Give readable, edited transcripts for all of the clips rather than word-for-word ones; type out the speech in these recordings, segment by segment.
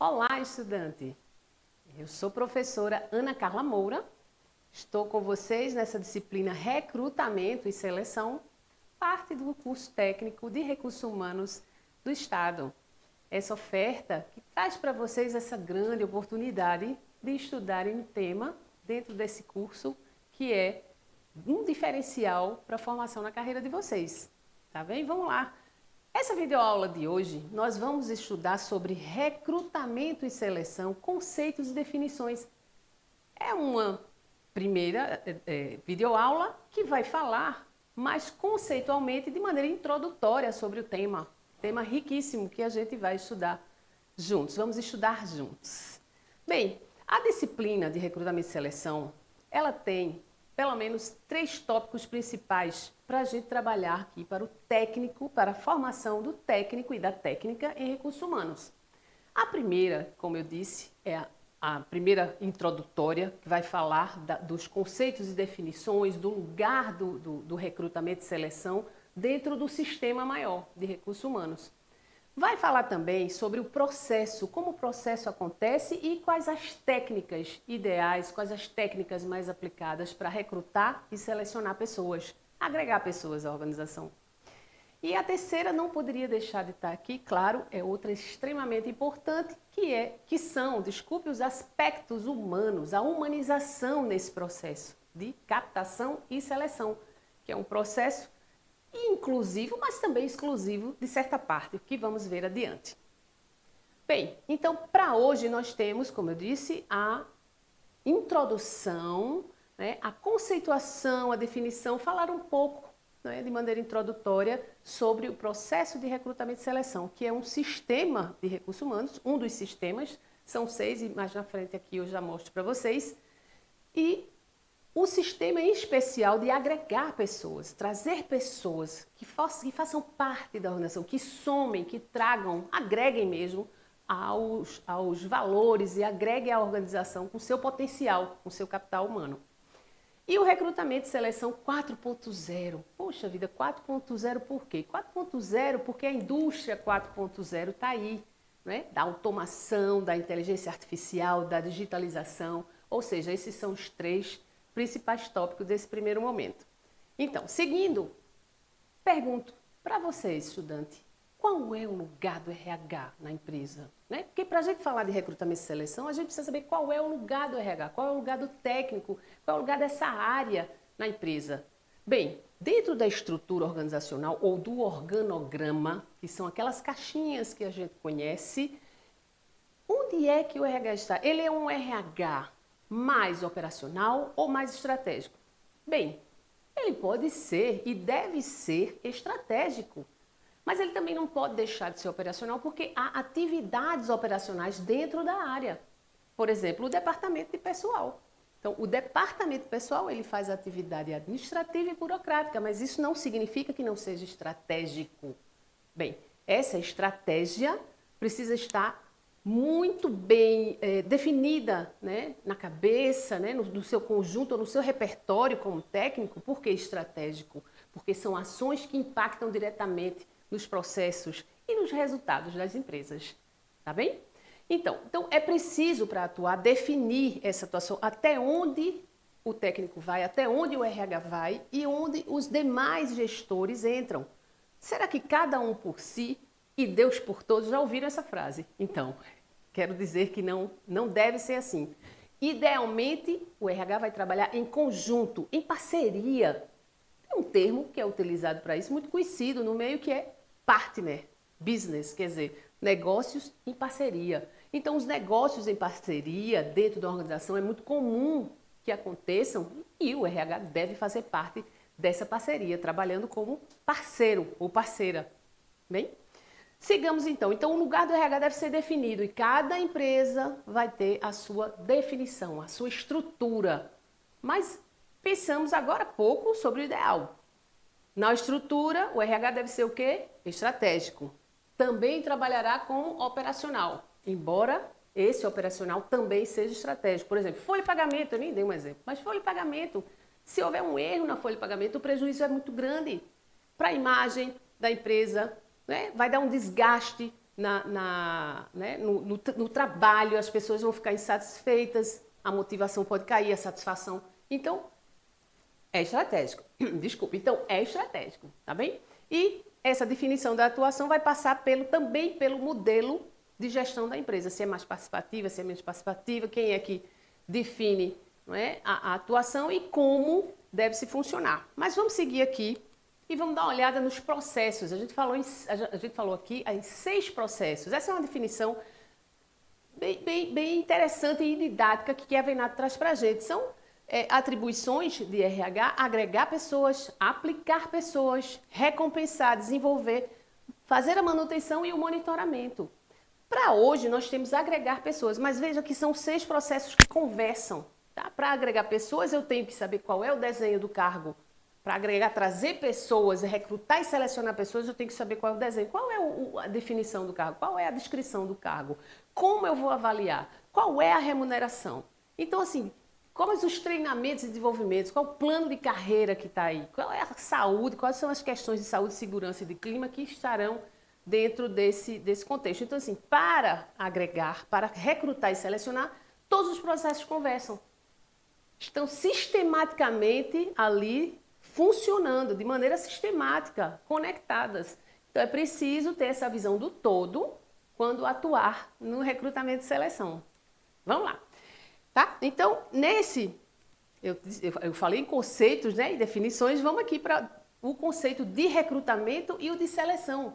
Olá, estudante! Eu sou professora Ana Carla Moura, estou com vocês nessa disciplina Recrutamento e Seleção, parte do curso técnico de Recursos Humanos do Estado. Essa oferta que traz para vocês essa grande oportunidade de estudarem um tema dentro desse curso que é um diferencial para a formação na carreira de vocês. Tá bem? Vamos lá! Essa videoaula de hoje, nós vamos estudar sobre recrutamento e seleção, conceitos e definições. É uma primeira videoaula que vai falar mais conceitualmente, de maneira introdutória sobre o tema. Tema riquíssimo que a gente vai estudar juntos. Vamos estudar juntos. Bem, a disciplina de recrutamento e seleção, ela tem pelo menos 3 tópicos principais para a gente trabalhar aqui para o técnico, para a formação do técnico e da técnica em recursos humanos. A primeira, como eu disse, é a primeira introdutória, que vai falar dos conceitos e definições, do lugar do recrutamento e seleção dentro do sistema maior de recursos humanos. Vai falar também sobre o processo, como o processo acontece e quais as técnicas ideais, quais as técnicas mais aplicadas para recrutar e selecionar pessoas, agregar pessoas à organização. E a terceira não poderia deixar de estar aqui, claro, é outra extremamente importante, que são, os aspectos humanos, a humanização nesse processo de captação e seleção, que é um processo inclusivo, mas também exclusivo de certa parte, o que vamos ver adiante. Bem, então para hoje nós temos, como eu disse, a introdução, a conceituação, a definição, falar um pouco, de maneira introdutória sobre o processo de recrutamento e seleção, que é um sistema de recursos humanos, um dos sistemas, são 6, e mais na frente aqui eu já mostro para vocês, e o sistema em especial de agregar pessoas, trazer pessoas que façam parte da organização, que somem, que tragam, agreguem mesmo aos valores e agreguem a organização com seu potencial, com seu capital humano. E o recrutamento e seleção 4.0. Poxa vida, 4.0 por quê? 4.0 porque a indústria 4.0 está aí, da automação, da inteligência artificial, da digitalização, ou seja, esses são os 3 principais tópicos desse primeiro momento. Então, seguindo, pergunto para vocês, estudante, qual é o lugar do RH na empresa? Porque para a gente falar de recrutamento e seleção, a gente precisa saber qual é o lugar do RH, qual é o lugar do técnico, qual é o lugar dessa área na empresa. Bem, dentro da estrutura organizacional ou do organograma, que são aquelas caixinhas que a gente conhece, onde é que o RH está? Ele é um RH mais operacional ou mais estratégico? Bem, ele pode ser e deve ser estratégico, mas ele também não pode deixar de ser operacional porque há atividades operacionais dentro da área. Por exemplo, o departamento de pessoal. Então, o departamento de pessoal, ele faz atividade administrativa e burocrática, mas isso não significa que não seja estratégico. Bem, essa estratégia precisa estar muito bem definida, na cabeça, no seu conjunto, no seu repertório como técnico. Por que estratégico? Porque são ações que impactam diretamente nos processos e nos resultados das empresas. Tá bem? Então é preciso, para atuar, definir essa atuação, até onde o técnico vai, até onde o RH vai e onde os demais gestores entram. Será que cada um por si e Deus por todos? Já ouviram essa frase? Então, quero dizer que não deve ser assim. Idealmente, o RH vai trabalhar em conjunto, em parceria. Tem um termo que é utilizado para isso, muito conhecido no meio, que é partner business, quer dizer, negócios em parceria. Então, os negócios em parceria dentro da organização é muito comum que aconteçam e o RH deve fazer parte dessa parceria, trabalhando como parceiro ou parceira. Bem? Sigamos então. Então, o lugar do RH deve ser definido e cada empresa vai ter a sua definição, a sua estrutura. Mas pensamos agora pouco sobre o ideal. Na estrutura, o RH deve ser o quê? Estratégico. Também trabalhará como operacional, embora esse operacional também seja estratégico. Por exemplo, folha de pagamento, eu nem dei um exemplo, mas folha de pagamento, se houver um erro na folha de pagamento, o prejuízo é muito grande para a imagem da empresa, vai dar um desgaste né, no trabalho, as pessoas vão ficar insatisfeitas, a motivação pode cair, a satisfação. Então, é estratégico. Desculpa. Então, é estratégico, tá bem? E essa definição da atuação vai passar também pelo modelo de gestão da empresa, se é mais participativa, se é menos participativa, quem é que define, não é, a atuação e como deve se funcionar. Mas vamos seguir aqui e vamos dar uma olhada nos processos. A gente falou aqui em 6 processos. Essa é uma definição bem interessante e didática que a Venato traz para a gente. São atribuições de RH: agregar pessoas, aplicar pessoas, recompensar, desenvolver, fazer a manutenção e o monitoramento. Para hoje, nós temos agregar pessoas, mas veja que são 6 processos que conversam. Tá? Para agregar pessoas, eu tenho que saber qual é o desenho do cargo. Para agregar, trazer pessoas, recrutar e selecionar pessoas, eu tenho que saber qual é o desenho, qual é a definição do cargo, qual é a descrição do cargo, como eu vou avaliar, qual é a remuneração. Então, assim, quais os treinamentos e desenvolvimentos, qual o plano de carreira que está aí, qual é a saúde, quais são as questões de saúde, segurança e de clima que estarão dentro desse contexto. Então, assim, para agregar, para recrutar e selecionar, todos os processos conversam. Estão sistematicamente ali funcionando, de maneira sistemática, conectadas. Então, é preciso ter essa visão do todo quando atuar no recrutamento e seleção. Vamos lá. Tá? Então, eu falei em conceitos, né, e definições, vamos aqui para o conceito de recrutamento e o de seleção.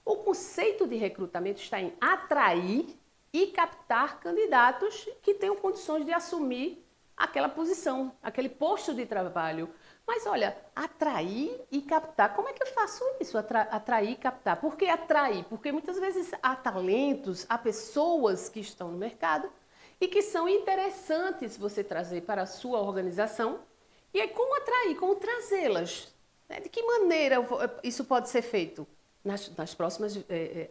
O conceito de recrutamento está em atrair e captar candidatos que tenham condições de assumir aquela posição, aquele posto de trabalho. Mas olha, atrair e captar, como é que eu faço isso? Atrair e captar. Por que atrair? Porque muitas vezes há talentos, há pessoas que estão no mercado e que são interessantes você trazer para a sua organização. E aí, como atrair? Como trazê-las? De que maneira isso pode ser feito? Nas próximas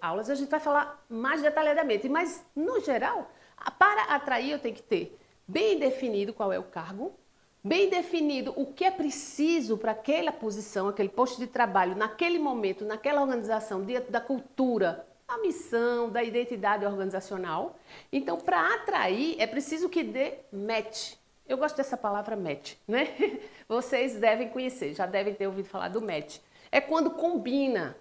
aulas a gente vai falar mais detalhadamente, mas no geral, para atrair eu tenho que ter bem definido qual é o cargo, bem definido o que é preciso para aquela posição, aquele posto de trabalho, naquele momento, naquela organização, dentro da cultura, da missão, da identidade organizacional. Então, para atrair, é preciso que dê match. Eu gosto dessa palavra match, né? Vocês devem conhecer, já devem ter ouvido falar do match. É quando combina.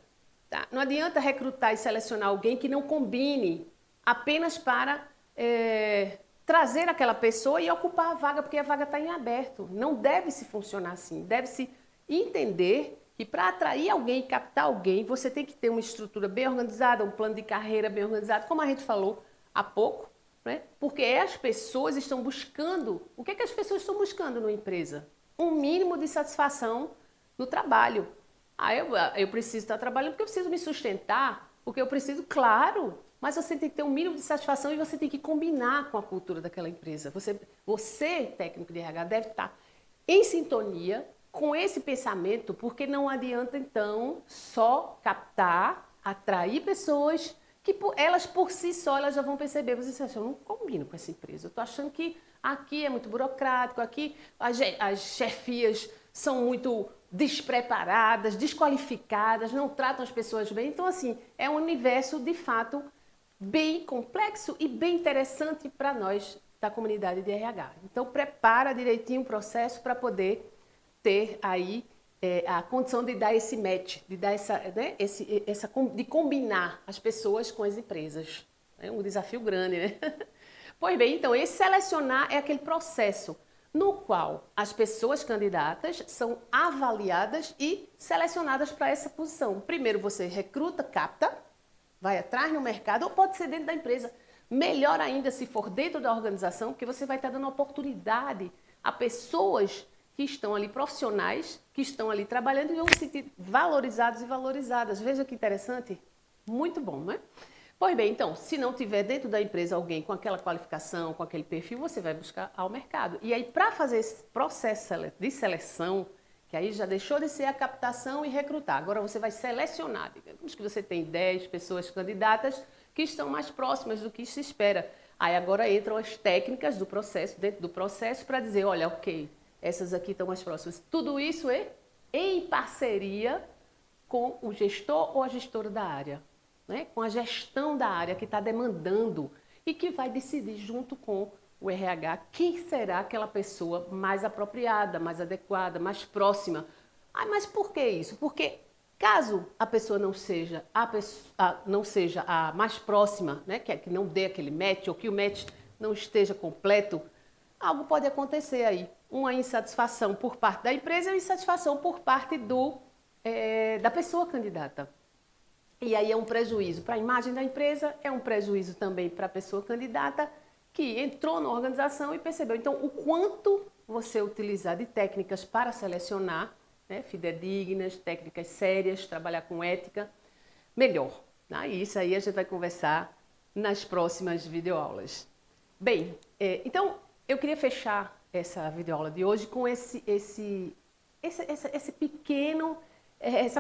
Tá? Não adianta recrutar e selecionar alguém que não combine apenas para trazer aquela pessoa e ocupar a vaga, porque a vaga está em aberto. Não deve se funcionar assim. Deve-se entender que para atrair alguém e captar alguém, você tem que ter uma estrutura bem organizada, um plano de carreira bem organizado, como a gente falou há pouco, né? Porque as pessoas estão buscando... O que é que as pessoas estão buscando numa empresa? Um mínimo de satisfação no trabalho. Eu preciso estar trabalhando porque eu preciso me sustentar, porque eu preciso, claro, mas você tem que ter um mínimo de satisfação e você tem que combinar com a cultura daquela empresa. Você, técnico de RH, deve estar em sintonia com esse pensamento, porque não adianta, então, só captar, atrair pessoas que elas por si só elas já vão perceber, você diz assim, eu não combino com essa empresa, eu estou achando que aqui é muito burocrático, aqui as chefias são muito despreparadas, desqualificadas, não tratam as pessoas bem. Então, assim, é um universo, de fato, bem complexo e bem interessante para nós da comunidade de RH. Então, prepara direitinho o processo para poder ter aí a condição de dar esse match, de dar de combinar as pessoas com as empresas. É um desafio grande, né? Pois bem, então, esse selecionar é aquele processo no qual as pessoas candidatas são avaliadas e selecionadas para essa posição. Primeiro você recruta, capta, vai atrás no mercado, ou pode ser dentro da empresa. Melhor ainda se for dentro da organização, porque você vai estar dando oportunidade a pessoas que estão ali, profissionais, que estão ali trabalhando e vão se sentir valorizados e valorizadas. Veja que interessante. Muito bom, não é? Pois bem, então, se não tiver dentro da empresa alguém com aquela qualificação, com aquele perfil, você vai buscar ao mercado. E aí, para fazer esse processo de seleção, que aí já deixou de ser a captação e recrutar, agora você vai selecionar. Digamos que você tem 10 pessoas candidatas que estão mais próximas do que se espera. Aí agora entram as técnicas do processo, dentro do processo, para dizer, olha, ok, essas aqui estão mais próximas. Tudo isso é em parceria com o gestor ou a gestora da área. né, com a gestão da área que está demandando e que vai decidir junto com o RH quem será aquela pessoa mais apropriada, mais adequada, mais próxima. Ah, mas por que isso? Porque caso a pessoa não seja a mais próxima, né, que não dê aquele match ou que o match não esteja completo, algo pode acontecer aí. Uma insatisfação por parte da empresa e uma insatisfação por parte da pessoa candidata. E aí é um prejuízo para a imagem da empresa, é um prejuízo também para a pessoa candidata que entrou na organização e percebeu. Então, o quanto você utilizar de técnicas para selecionar, né, fidedignas, técnicas sérias, trabalhar com ética, melhor. Né? E isso aí a gente vai conversar nas próximas videoaulas. Bem, então eu queria fechar essa videoaula de hoje com essa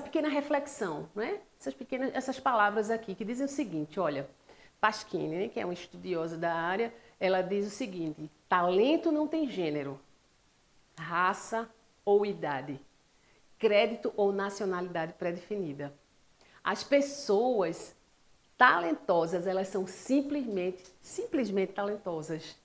pequena reflexão, né? Essas palavras aqui que dizem o seguinte, olha, Pasquini, né, que é uma estudiosa da área, ela diz o seguinte: talento não tem gênero, raça ou idade, crédito ou nacionalidade pré-definida. As pessoas talentosas, elas são simplesmente talentosas.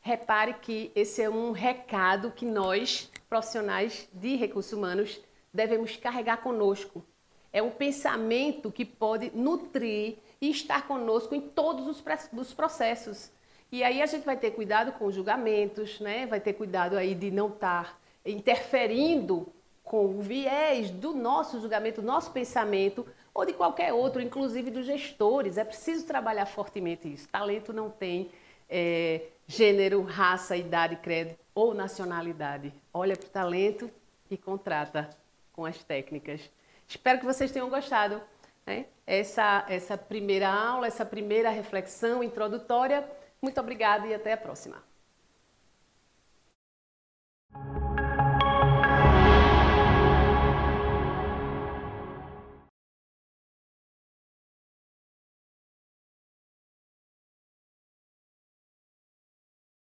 Repare que esse é um recado que nós, profissionais de recursos humanos, devemos carregar conosco. É um pensamento que pode nutrir e estar conosco em todos os processos. E aí a gente vai ter cuidado com os julgamentos, né? Vai ter cuidado aí de não estar interferindo com o viés do nosso julgamento, do nosso pensamento, ou de qualquer outro, inclusive dos gestores. É preciso trabalhar fortemente isso. Talento não tem gênero, raça, idade, crédito ou nacionalidade. Olha para o talento e contrata com as técnicas. Espero que vocês tenham gostado, né? Essa primeira aula, essa primeira reflexão introdutória. Muito obrigada e até a próxima.